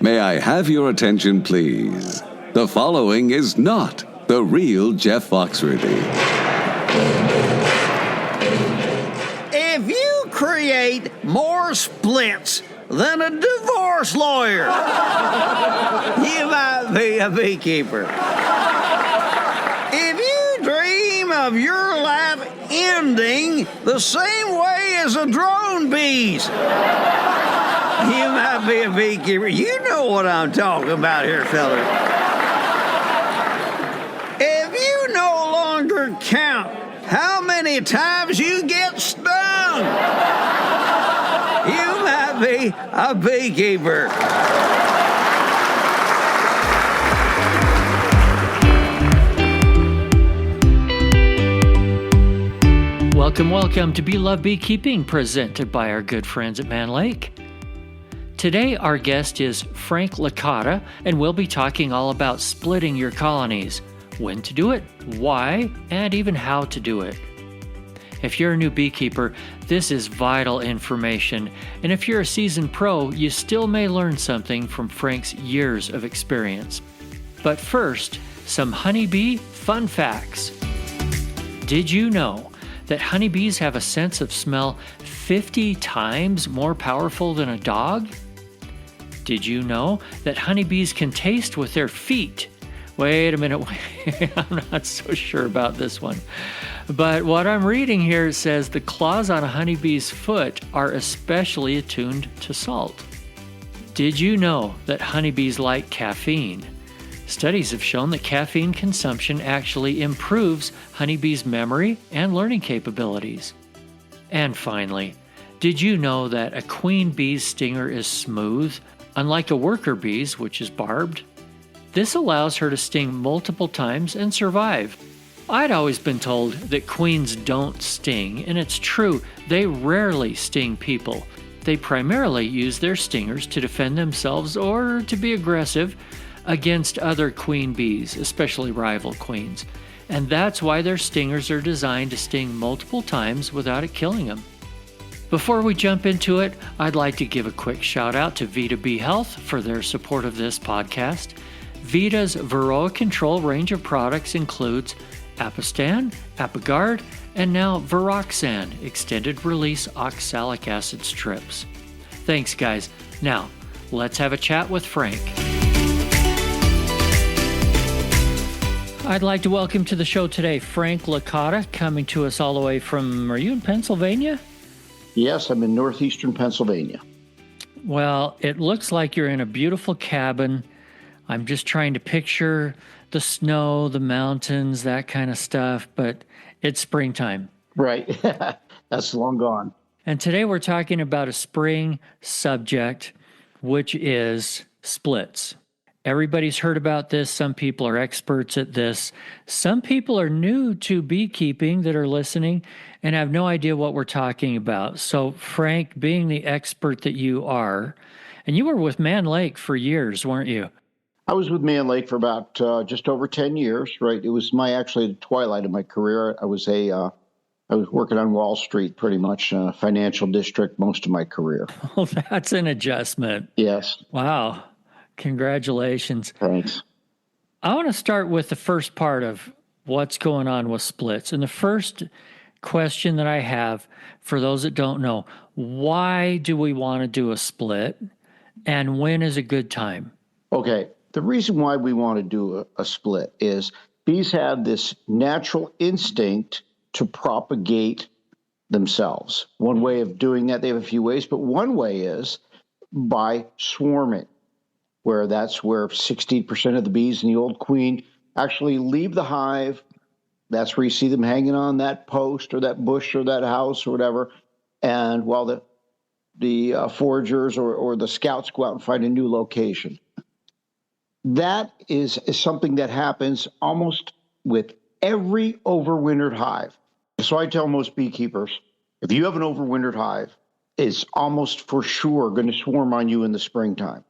May I have your attention, please? The following is not the real Jeff Foxworthy. If you create more splits than a divorce lawyer, you might be a beekeeper. If you dream of your life ending the same way as a drone bee's, you might be a beekeeper. You know what I'm talking about here, fellas. If you no longer count how many times you get stung, you might be a beekeeper. Welcome to Bee Love Beekeeping, presented by our good friends at Mann Lake. Today, our guest is Frank Licata, and we'll be talking all about splitting your colonies, when to do it, why, and even how to do it. If you're a new beekeeper, this is vital information, and if you're a seasoned pro, you still may learn something from Frank's years of experience. But first, some honeybee fun facts. Did you know that honeybees have a sense of smell 50 times more powerful than a dog? Did you know that honeybees can taste with their feet? Wait a minute, I'm not so sure about this one. But what I'm reading here says the claws on a honeybee's foot are especially attuned to salt. Did you know that honeybees like caffeine? Studies have shown that caffeine consumption actually improves honeybees' memory and learning capabilities. And finally, did you know that a queen bee's stinger is smooth, unlike a worker bee's, which is barbed? This allows her to sting multiple times and survive. I'd always been told that queens don't sting, and it's true, they rarely sting people. They primarily use their stingers to defend themselves or to be aggressive against other queen bees, especially rival queens. And that's why their stingers are designed to sting multiple times without it killing them. Before we jump into it, I'd like to give a quick shout out to Vita Bee Health for their support of this podcast. Vita's Varroa Control range of products includes Apistan, Apigard, and now Viroxan, extended release oxalic acid strips. Thanks, guys. Now, let's have a chat with Frank. I'd like to welcome to the show today Frank Licata, coming to us all the way from, are you in Pennsylvania? Yes, I'm in northeastern Pennsylvania. Well, it looks like you're in a beautiful cabin. I'm just trying to picture the snow, the mountains, that kind of stuff, but it's springtime. Right. That's long gone. And today we're talking about a spring subject, which is splits. Everybody's heard about this. Some people are experts at this. Some people are new to beekeeping that are listening and have no idea what we're talking about. So, Frank, being the expert that you are, and you were with Mann Lake for years, weren't you? I was with Mann Lake for about just over 10 years, right? It was the twilight of my career. I was working on Wall Street, pretty much, financial district, most of my career. Oh, that's an adjustment. Yes. Wow. Congratulations. Thanks. I want to start with the first part of what's going on with splits. And the first question that I have for those that don't know, why do we want to do a split and when is a good time? Okay. The reason why we want to do a split is bees have this natural instinct to propagate themselves. One way of doing that, they have a few ways, but one way is by swarming, that's where 60% of the bees in the old queen actually leave the hive. That's where you see them hanging on that post or that bush or that house or whatever. And while the foragers or the scouts go out and find a new location. That is something that happens almost with every overwintered hive. So I tell most beekeepers, if you have an overwintered hive, it's almost for sure going to swarm on you in the springtime.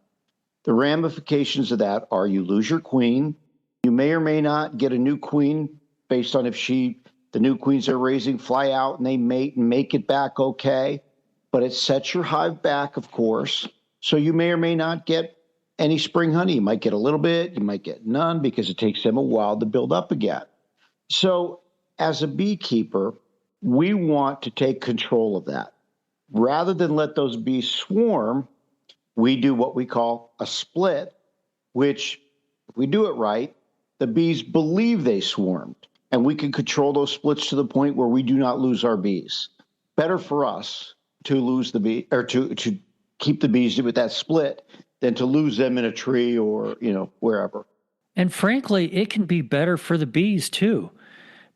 The ramifications of that are you lose your queen. You may or may not get a new queen based on if the new queens they're raising fly out and they mate and make it back okay. But it sets your hive back, of course. So you may or may not get any spring honey. You might get a little bit, you might get none because it takes them a while to build up again. So as a beekeeper, we want to take control of that. Rather than let those bees swarm, we do what we call a split, which, if we do it right, the bees believe they swarmed, and we can control those splits to the point where we do not lose our bees. Better for us to lose the bee, or to keep the bees with that split than to lose them in a tree or, wherever. And frankly, it can be better for the bees too,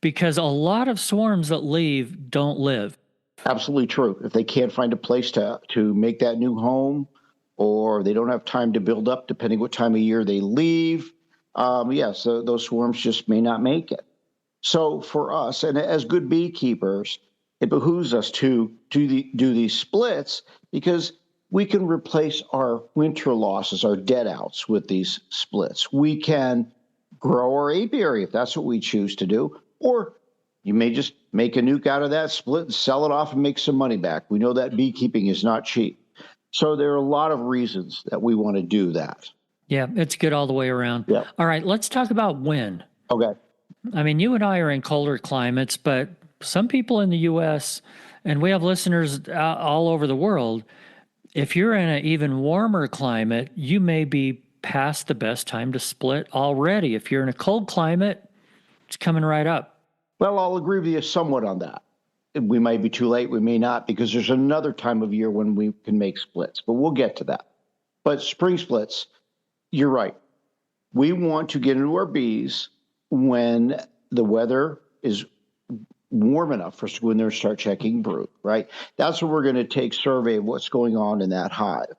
because a lot of swarms that leave don't live. Absolutely true. If they can't find a place to make that new home, or they don't have time to build up, depending what time of year they leave, so those swarms just may not make it. So for us, and as good beekeepers, it behooves us to do these splits because we can replace our winter losses, our dead outs, with these splits. We can grow our apiary if that's what we choose to do, or you may just make a nuke out of that split and sell it off and make some money back. We know that beekeeping is not cheap. So there are a lot of reasons that we want to do that. Yeah, it's good all the way around. Yeah. All right, let's talk about when. Okay. I mean, you and I are in colder climates, but some people in the U.S., and we have listeners all over the world, if you're in an even warmer climate, you may be past the best time to split already. If you're in a cold climate, it's coming right up. Well, I'll agree with you somewhat on that. We might be too late, we may not, because there's another time of year when we can make splits, but we'll get to that. But spring splits, you're right. We want to get into our bees when the weather is warm enough for us to go in there and start checking brood, right? That's when we're going to take survey of what's going on in that hive.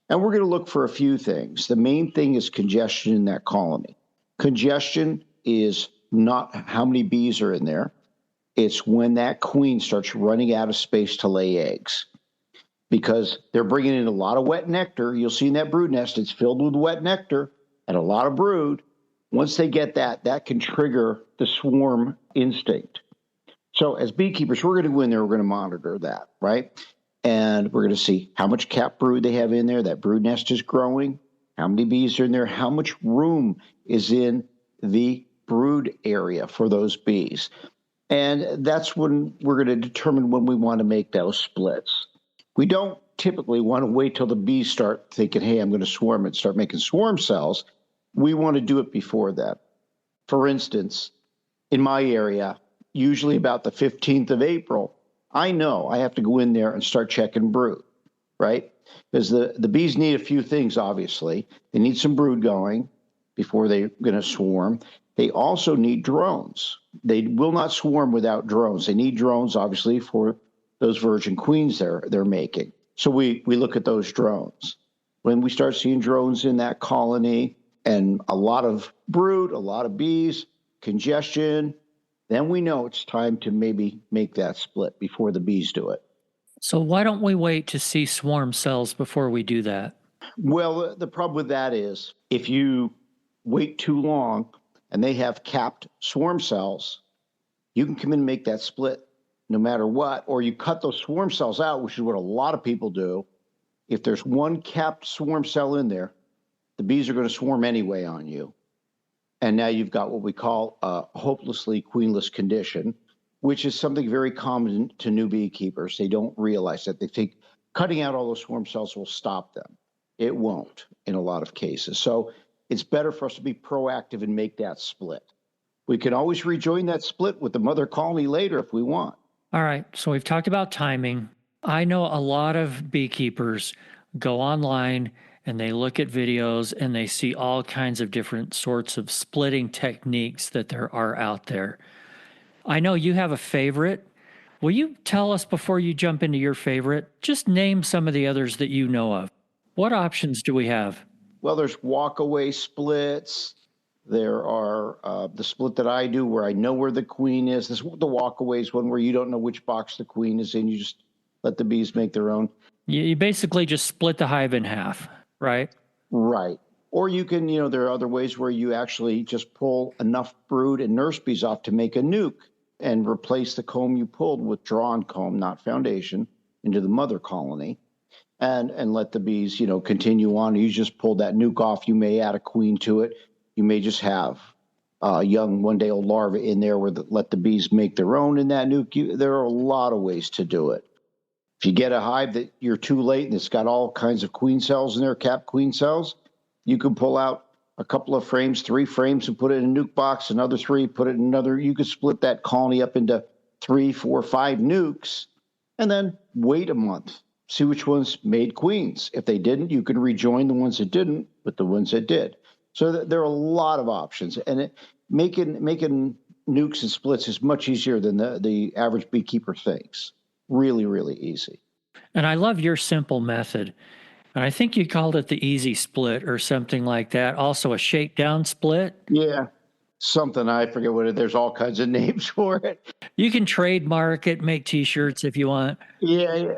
And we're going to look for a few things. The main thing is congestion in that colony. Congestion is not how many bees are in there. It's when that queen starts running out of space to lay eggs, because they're bringing in a lot of wet nectar. You'll see in that brood nest, it's filled with wet nectar and a lot of brood. Once they get that, that can trigger the swarm instinct. So as beekeepers, we're going to go in there, we're going to monitor that, right? And we're going to see how much capped brood they have in there. That brood nest is growing. How many bees are in there? How much room is in the brood area for those bees? And that's when we're going to determine when we want to make those splits. We don't typically want to wait till the bees start thinking, hey, I'm going to swarm and start making swarm cells. We want to do it before that. For instance, in my area, usually about the 15th of April, I know I have to go in there and start checking brood, right? Because the bees need a few things, obviously. They need some brood going before they're going to swarm. They also need drones. They will not swarm without drones. They need drones, obviously, for those virgin queens they're making. So we look at those drones. When we start seeing drones in that colony and a lot of brood, a lot of bees, congestion, then we know it's time to maybe make that split before the bees do it. So why don't we wait to see swarm cells before we do that? Well, the problem with that is if you wait too long and they have capped swarm cells, you can come in and make that split no matter what, or you cut those swarm cells out, which is what a lot of people do. If there's one capped swarm cell in there, the bees are going to swarm anyway on you. And now you've got what we call a hopelessly queenless condition, which is something very common to new beekeepers. They don't realize that. They think cutting out all those swarm cells will stop them. It won't in a lot of cases. So it's better for us to be proactive and make that split. We can always rejoin that split with the mother colony later if we want. All right, so we've talked about timing. I know a lot of beekeepers go online and they look at videos and they see all kinds of different sorts of splitting techniques that there are out there. I know you have a favorite. Will you tell us before you jump into your favorite? Just name some of the others that you know of. What options do we have? Well, there's walk-away splits. There are the split that I do where I know where the queen is. This the walk-away is one where you don't know which box the queen is in. You just let the bees make their own. You basically just split the hive in half, right? Right. Or you can, there are other ways where you actually just pull enough brood and nurse bees off to make a nuke and replace the comb you pulled with drawn comb, not foundation, into the mother colony. and let the bees, continue on. You just pull that nuke off. You may add a queen to it. You may just have young one-day-old larvae in there let the bees make their own in that nuke. There are a lot of ways to do it. If you get a hive that you're too late and it's got all kinds of queen cells in there, capped queen cells, you can pull out a couple of frames, 3 frames, and put it in a nuke box, another 3, put it in another. You could split that colony up into 3, 4, 5 nukes, and then wait a month. See which ones made queens. If they didn't, you can rejoin the ones that didn't with the ones that did. So there are a lot of options, and making nukes and splits is much easier than the average beekeeper thinks. Really, really easy. And I love your simple method. And I think you called it the easy split or something like that. Also a shakedown split. Yeah, something. I forget what it is. There's all kinds of names for it. You can trademark it, make T-shirts if you want. Yeah.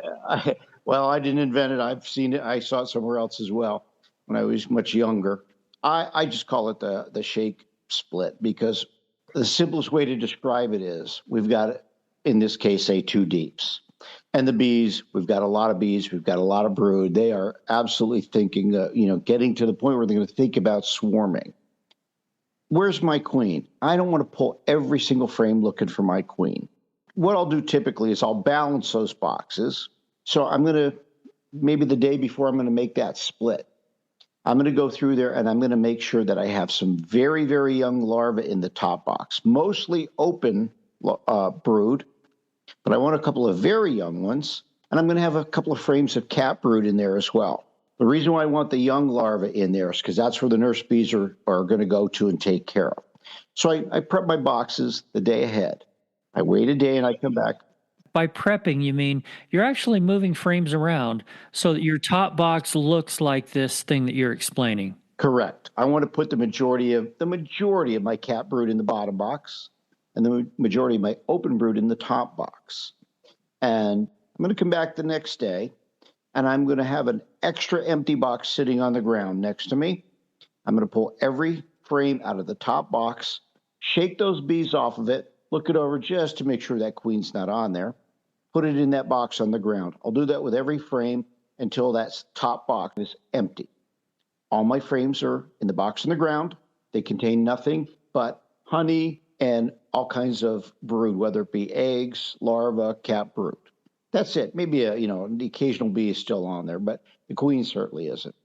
Well, I didn't invent it. I've seen it. I saw it somewhere else as well when I was much younger. I just call it the shake split because the simplest way to describe it is we've got, in this case, say 2 deeps. And the bees, we've got a lot of bees, we've got a lot of brood. They are absolutely thinking, getting to the point where they're going to think about swarming. Where's my queen? I don't want to pull every single frame looking for my queen. What I'll do typically is I'll balance those boxes. So I'm going to, maybe the day before I'm going to make that split, I'm going to go through there and I'm going to make sure that I have some very, very young larvae in the top box, mostly open brood, but I want a couple of very young ones, and I'm going to have a couple of frames of cat brood in there as well. The reason why I want the young larvae in there is because that's where the nurse bees are going to go to and take care of. So I prep my boxes the day ahead. I wait a day and I come back. By prepping, you mean you're actually moving frames around so that your top box looks like this thing that you're explaining. Correct. I want to put the majority of my cat brood in the bottom box and the majority of my open brood in the top box. And I'm going to come back the next day, and I'm going to have an extra empty box sitting on the ground next to me. I'm going to pull every frame out of the top box, shake those bees off of it, look it over just to make sure that queen's not on there, put it in that box on the ground. I'll do that with every frame until that top box is empty. All my frames are in the box on the ground. They contain nothing but honey and all kinds of brood, whether it be eggs, larvae, cat brood. That's it. Maybe the occasional bee is still on there, but the queen certainly isn't.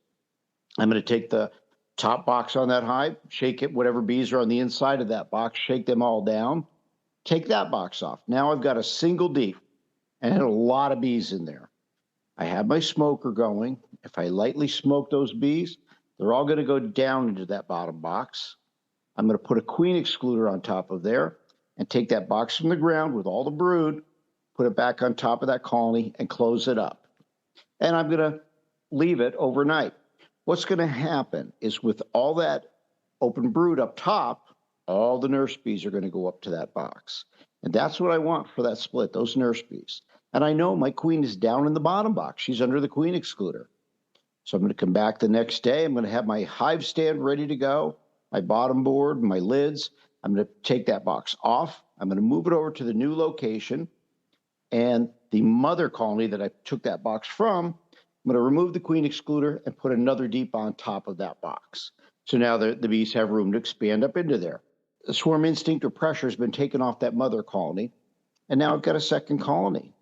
I'm going to take the top box on that hive, shake it, whatever bees are on the inside of that box, shake them all down, take that box off. Now I've got a single deep and a lot of bees in there. I have my smoker going. If I lightly smoke those bees, they're all going to go down into that bottom box. I'm going to put a queen excluder on top of there and take that box from the ground with all the brood, put it back on top of that colony and close it up. And I'm going to leave it overnight. What's going to happen is with all that open brood up top, all the nurse bees are going to go up to that box. And that's what I want for that split, those nurse bees. And I know my queen is down in the bottom box. She's under the queen excluder. So I'm going to come back the next day. I'm going to have my hive stand ready to go, my bottom board, my lids. I'm going to take that box off. I'm going to move it over to the new location. And the mother colony that I took that box from, I'm going to remove the queen excluder and put another deep on top of that box. So now the bees have room to expand up into there. The swarm instinct or pressure has been taken off that mother colony. And now I've got a second colony.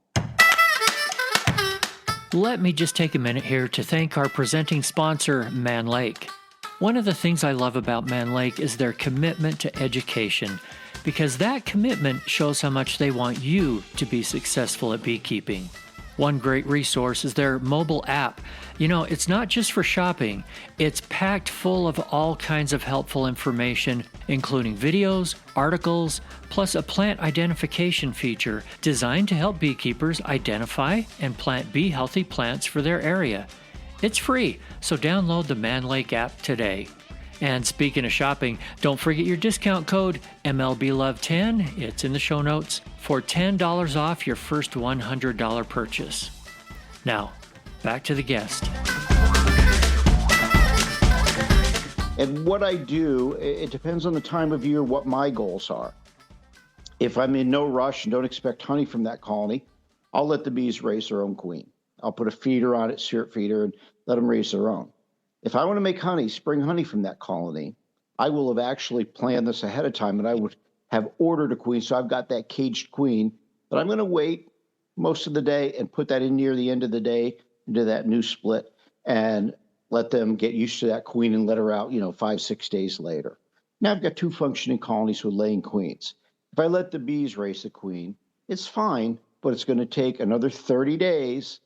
Let me just take a minute here to thank our presenting sponsor, Mann Lake. One of the things I love about Mann Lake is their commitment to education, because that commitment shows how much they want you to be successful at beekeeping. One great resource is their mobile app. It's not just for shopping. It's packed full of all kinds of helpful information, including videos, articles, plus a plant identification feature designed to help beekeepers identify and plant bee-healthy plants for their area. It's free, so download the Mann Lake app today. And speaking of shopping, don't forget your discount code MLBLOVE10, it's in the show notes, for $10 off your first $100 purchase. Now, back to the guest. And what I do, it depends on the time of year, what my goals are. If I'm in no rush and don't expect honey from that colony, I'll let the bees raise their own queen. I'll put a feeder on it, syrup feeder, and let them raise their own. If I want to make honey, spring honey from that colony, I will have actually planned this ahead of time, and I would have ordered a queen. So I've got that caged queen, but I'm going to wait most of the day and put that in near the end of the day into that new split and let them get used to that queen and let her out, 5-6 days later. Now I've got 2 functioning colonies with laying queens. If I let the bees raise the queen, it's fine, but it's going to take another 30 days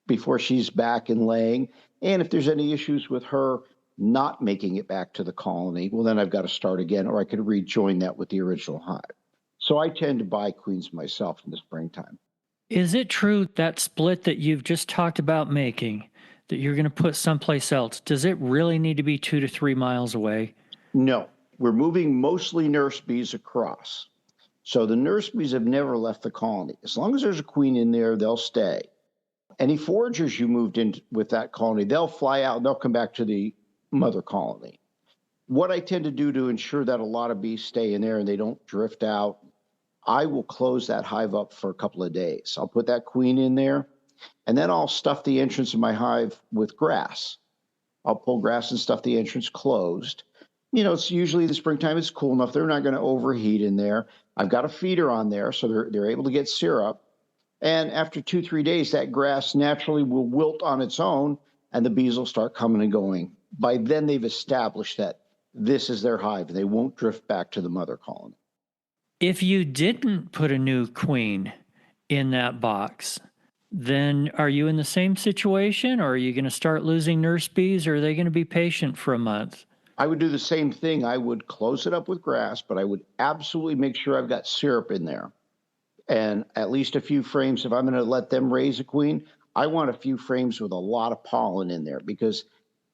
before she's back and laying. And if there's any issues with her not making it back to the colony, well, then I've got to start again, or I could rejoin that with the original hive. So I tend to buy queens myself in the springtime. Is it true that split that you've just talked about making, that you're going to put someplace else, does it really need to be 2 to 3 miles away? No, we're moving mostly nurse bees across. So the nurse bees have never left the colony. As long as there's a queen in there, they'll stay. Any foragers you moved in with that colony, they'll fly out and they'll come back to the mother colony. What I tend to do to ensure that a lot of bees stay in there and they don't drift out, I will close that hive up for a couple of days. I'll put that queen in there, and then I'll stuff the entrance of my hive with grass. I'll pull grass and stuff the entrance closed. It's usually the springtime, it's cool enough. They're not going to overheat in there. I've got a feeder on there, so they're able to get syrup. And after 2-3 days, that grass naturally will wilt on its own, and the bees will start coming and going. By then, they've established that this is their hive, and they won't drift back to the mother colony. If you didn't put a new queen in that box, then are you in the same situation, or are you going to start losing nurse bees, or are they going to be patient for a month? I would do the same thing. I would close it up with grass, but I would absolutely make sure I've got syrup in there. And at least a few frames. If I'm going to let them raise a queen, I want a few frames with a lot of pollen in there, because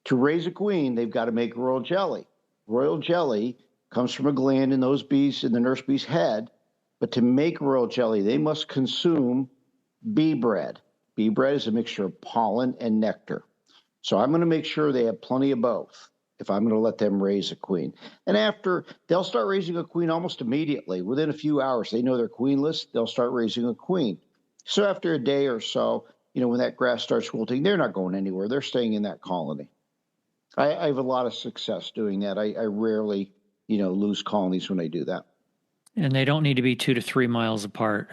to raise a queen, they've got to make royal jelly. Royal jelly comes from a gland in those bees, in the nurse bee's head. But to make royal jelly, they must consume bee bread. Bee bread is a mixture of pollen and nectar. So I'm going to make sure they have plenty of both if I'm going to let them raise a queen. And after, they'll start raising a queen almost immediately. Within a few hours, they know they're queenless, they'll start raising a queen. So after a day or so, when that grass starts wilting, they're not going anywhere. They're staying in that colony. I have a lot of success doing that. I rarely, lose colonies when I do that. And they don't need to be 2 to 3 miles apart.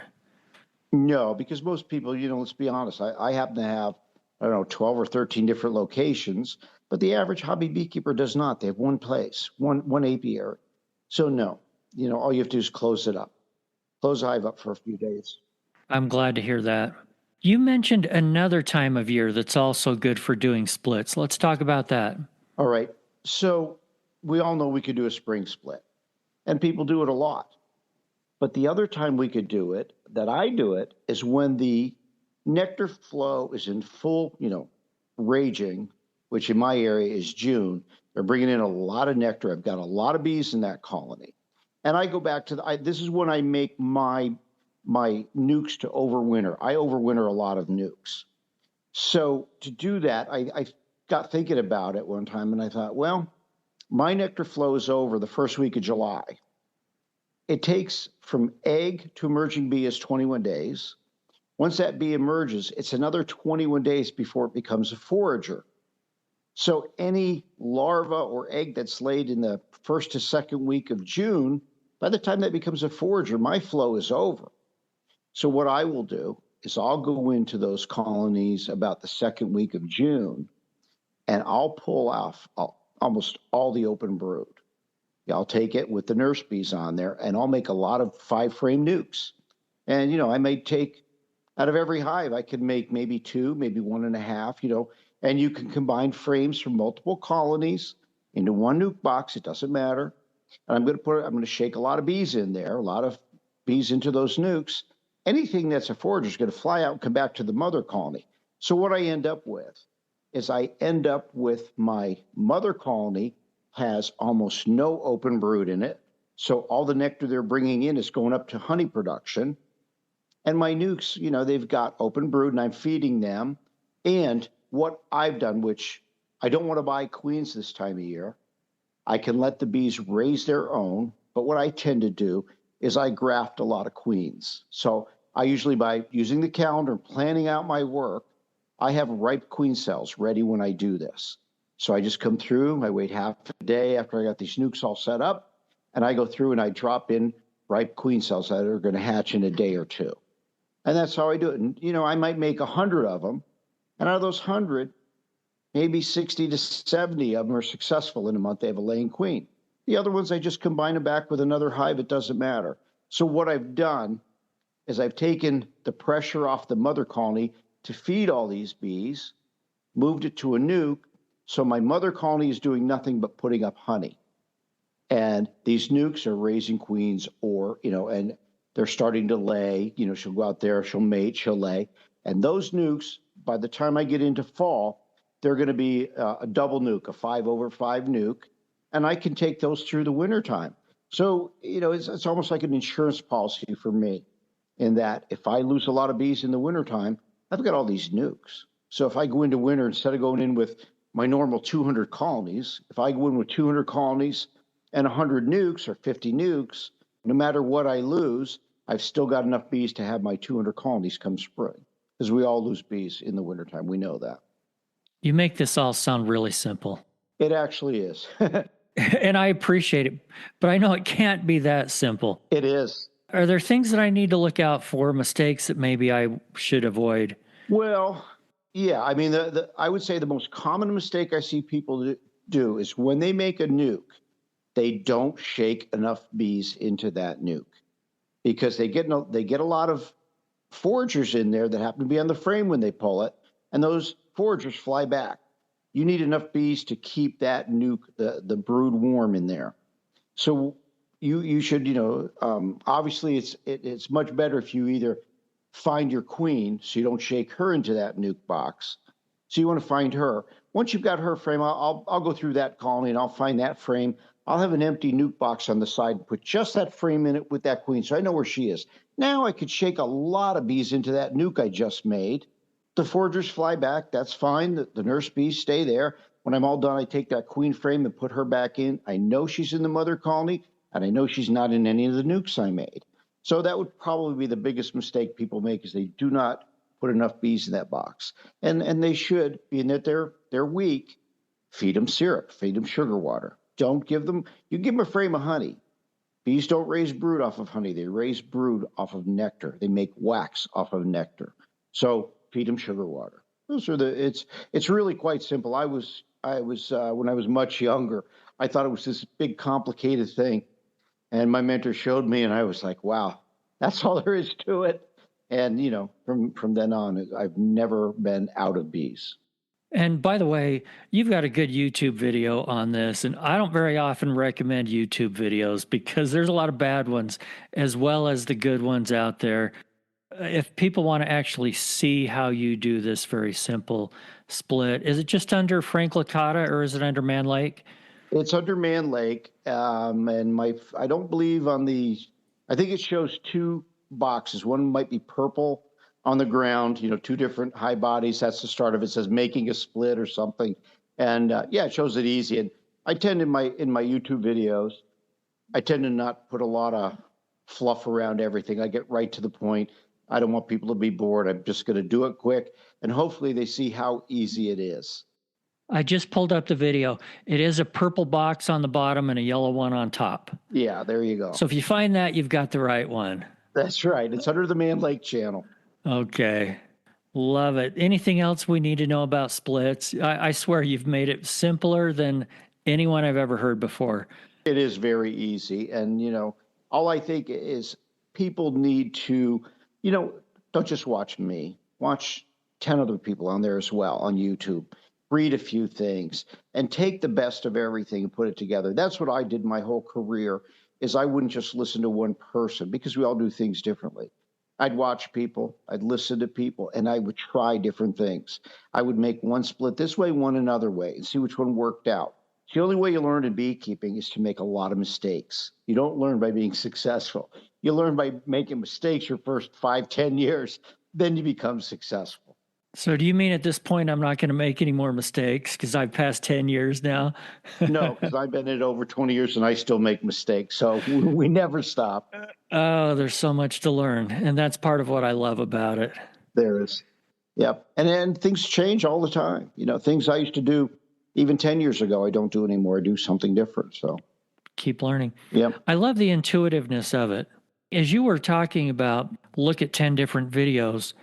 No, because most people, let's be honest, I happen to have, 12 or 13 different locations, but the average hobby beekeeper does not. They have one place, one apiary. So no, all you have to do is close it up. Close the hive up for a few days. I'm glad to hear that. You mentioned another time of year that's also good for doing splits. Let's talk about that. All right. So we all know we could do a spring split, and people do it a lot. But the other time we could do it, that I do it, is when the nectar flow is in full, raging, which in my area is June. They're bringing in a lot of nectar. I've got a lot of bees in that colony. And I go back to, this is when I make my NUCS to overwinter. I overwinter a lot of NUCS. So to do that, I got thinking about it one time, and I thought, well, my nectar flow is over the first week of July. It takes from egg to emerging bee is 21 days. Once that bee emerges, it's another 21 days before it becomes a forager. So any larva or egg that's laid in the first to second week of June, by the time that becomes a forager, my flow is over. So what I will do is I'll go into those colonies about the second week of June, and I'll pull off almost all the open brood. I'll take it with the nurse bees on there, and I'll make a lot of 5-frame NUCS. And, I may take, out of every hive, I could make maybe 2, maybe 1.5, and you can combine frames from multiple colonies into one NUC box. It doesn't matter. And I'm going to shake a lot of bees in there, a lot of bees into those NUCs. Anything that's a forager is going to fly out and come back to the mother colony. So what I end up with is my mother colony has almost no open brood in it. So all the nectar they're bringing in is going up to honey production. And my NUCs, they've got open brood, and I'm feeding them. And what I've done, which I don't want to buy queens this time of year, I can let the bees raise their own. But what I tend to do is I graft a lot of queens. So I usually, by using the calendar, planning out my work, I have ripe queen cells ready when I do this. So I just come through, I wait half a day after I got these NUCS all set up, and I go through and I drop in ripe queen cells that are going to hatch in a day or two. And that's how I do it. And, I might make 100 of them. And out of those 100, maybe 60 to 70 of them are successful in a month. They have a laying queen. The other ones, I just combine them back with another hive. It doesn't matter. So what I've done is I've taken the pressure off the mother colony to feed all these bees, moved it to a nuke. So my mother colony is doing nothing but putting up honey. And these NUCS are raising queens and they're starting to lay. She'll go out there, she'll mate, she'll lay. And those NUCS, by the time I get into fall, they're going to be a double nuke, a 5/5 nuke. And I can take those through the wintertime. So, it's almost like an insurance policy for me in that if I lose a lot of bees in the wintertime, I've got all these NUCS. So if I go into winter, instead of going in with my normal 200 colonies, if I go in with 200 colonies and 100 NUCS or 50 NUCS, no matter what I lose, I've still got enough bees to have my 200 colonies come spring. Because we all lose bees in the wintertime. We know that. You make this all sound really simple. It actually is. And I appreciate it, but I know it can't be that simple. It is. Are there things that I need to look out for, mistakes that maybe I should avoid? Well, yeah. I mean, I would say the most common mistake I see people do is when they make a nuke, they don't shake enough bees into that nuke because they get a lot of foragers in there that happen to be on the frame when they pull it, and those foragers fly back. You need enough bees to keep that nuke, the brood, warm in there. So you should, obviously it's much better if you either find your queen so you don't shake her into that nuke box. So you want to find her. Once you've got her frame, I'll go through that colony and I'll find that frame. I'll have an empty nuke box on the side and put just that frame in it with that queen so I know where she is. Now I could shake a lot of bees into that nuke I just made. The foragers fly back. That's fine. The nurse bees stay there. When I'm all done, I take that queen frame and put her back in. I know she's in the mother colony, and I know she's not in any of the NUCS I made. So that would probably be the biggest mistake people make is they do not put enough bees in that box. And they should, being that they're weak, feed them syrup, feed them sugar water. Don't give them, you give them a frame of honey. Bees don't raise brood off of honey. They raise brood off of nectar. They make wax off of nectar. So feed them sugar water. Those are it's really quite simple. I was when I was much younger, I thought it was this big complicated thing. And my mentor showed me and I was like, wow, that's all there is to it. And, from then on, I've never been out of bees. And by the way, you've got a good YouTube video on this, and I don't very often recommend YouTube videos because there's a lot of bad ones as well as the good ones out there. If people want to actually see how you do this very simple split, is it just under Frank Licata or is it under Mann Lake? It's under Mann Lake, and I don't believe I think it shows two boxes. One might be purple on the ground, two different high bodies. That's the start of it. It says making a split or something. And it shows it easy. And I tend in my YouTube videos, I tend to not put a lot of fluff around everything. I get right to the point. I don't want people to be bored. I'm just going to do it quick. And hopefully they see how easy it is. I just pulled up the video. It is a purple box on the bottom and a yellow one on top. Yeah, there you go. So if you find that, you've got the right one. That's right. It's under the Mann Lake channel. Okay. Love it. Anything else we need to know about splits? I swear you've made it simpler than anyone I've ever heard before. It is very easy. And, all I think is people need to, don't just watch me. Watch 10 other people on there as well on YouTube. Read a few things and take the best of everything and put it together. That's what I did my whole career is I wouldn't just listen to one person because we all do things differently. I'd watch people, I'd listen to people, and I would try different things. I would make one split this way, one another way, and see which one worked out. The only way you learn in beekeeping is to make a lot of mistakes. You don't learn by being successful. You learn by making mistakes your first 5-10 years, then you become successful. So do you mean at this point I'm not going to make any more mistakes because I've passed 10 years now? No, because I've been in it over 20 years and I still make mistakes. So we never stop. Oh, there's so much to learn. And that's part of what I love about it. There is. Yep. And then things change all the time. Things I used to do even 10 years ago, I don't do anymore. I do something different. So Keep learning. Yep. I love the intuitiveness of it. As you were talking about, look at 10 different videos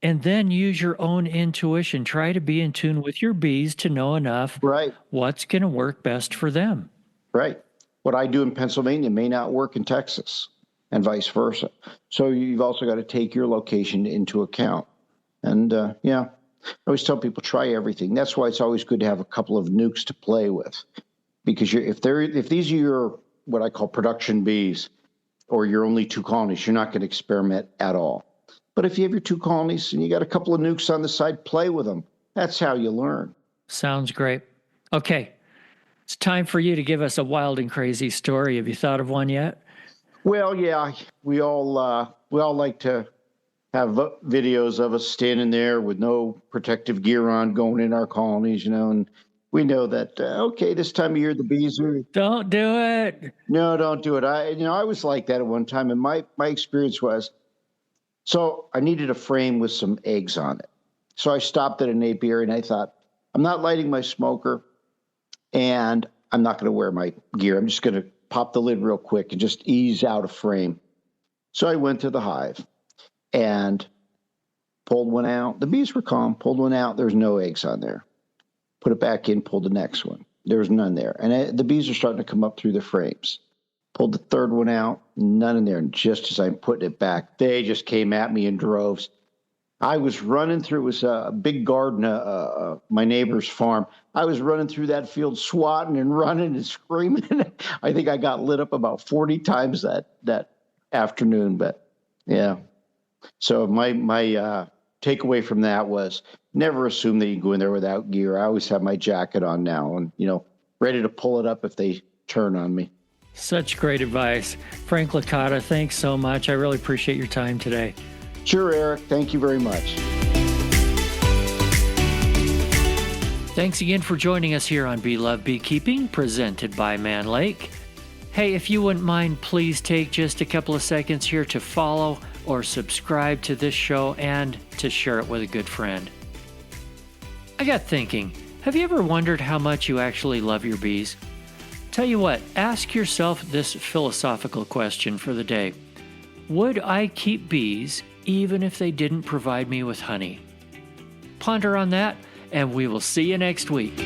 and then use your own intuition. Try to be in tune with your bees to know enough Right. what's going to work best for them. Right. What I do in Pennsylvania may not work in Texas and vice versa. So you've also got to take your location into account. And I always tell people, try everything. That's why it's always good to have a couple of NUCS to play with, because if these are your what I call production bees, or your only 2 colonies, you're not going to experiment at all. But if you have your 2 colonies and you got a couple of NUCS on the side, play with them. That's how you learn. Sounds great. Okay, it's time for you to give us a wild and crazy story. Have you thought of one yet? Well, yeah, we all like to have videos of us standing there with no protective gear on, going in our colonies, and we know that, okay, this time of year, the bees are... Don't do it. No, don't do it. I was like that at one time, and my experience was, so I needed a frame with some eggs on it. So I stopped at an apiary, and I thought, I'm not lighting my smoker, and I'm not going to wear my gear. I'm just going to pop the lid real quick and just ease out a frame. So I went to the hive and pulled one out. The bees were calm, pulled one out. There's no eggs on there. Put it back in, pulled the next one. There was none there. And the bees are starting to come up through the frames. Pulled the third one out, none in there. And just as I'm putting it back, they just came at me in droves. I was running through, it was a big garden, my neighbor's farm. I was running through that field, swatting and running and screaming. I think I got lit up about 40 times that afternoon, but yeah. So my takeaway from that was never assume that you can go in there without gear. I always have my jacket on now and, ready to pull it up if they turn on me. Such great advice. Frank Licata, thanks so much. I really appreciate your time today. Sure, Eric. Thank you very much. Thanks again for joining us here on Bee Love Beekeeping, presented by Mann Lake. Hey, if you wouldn't mind, please take just a couple of seconds here to follow or subscribe to this show and to share it with a good friend. I got thinking, have you ever wondered how much you actually love your bees? Tell you what, ask yourself this philosophical question for the day. Would I keep bees even if they didn't provide me with honey? Ponder on that, and we will see you next week.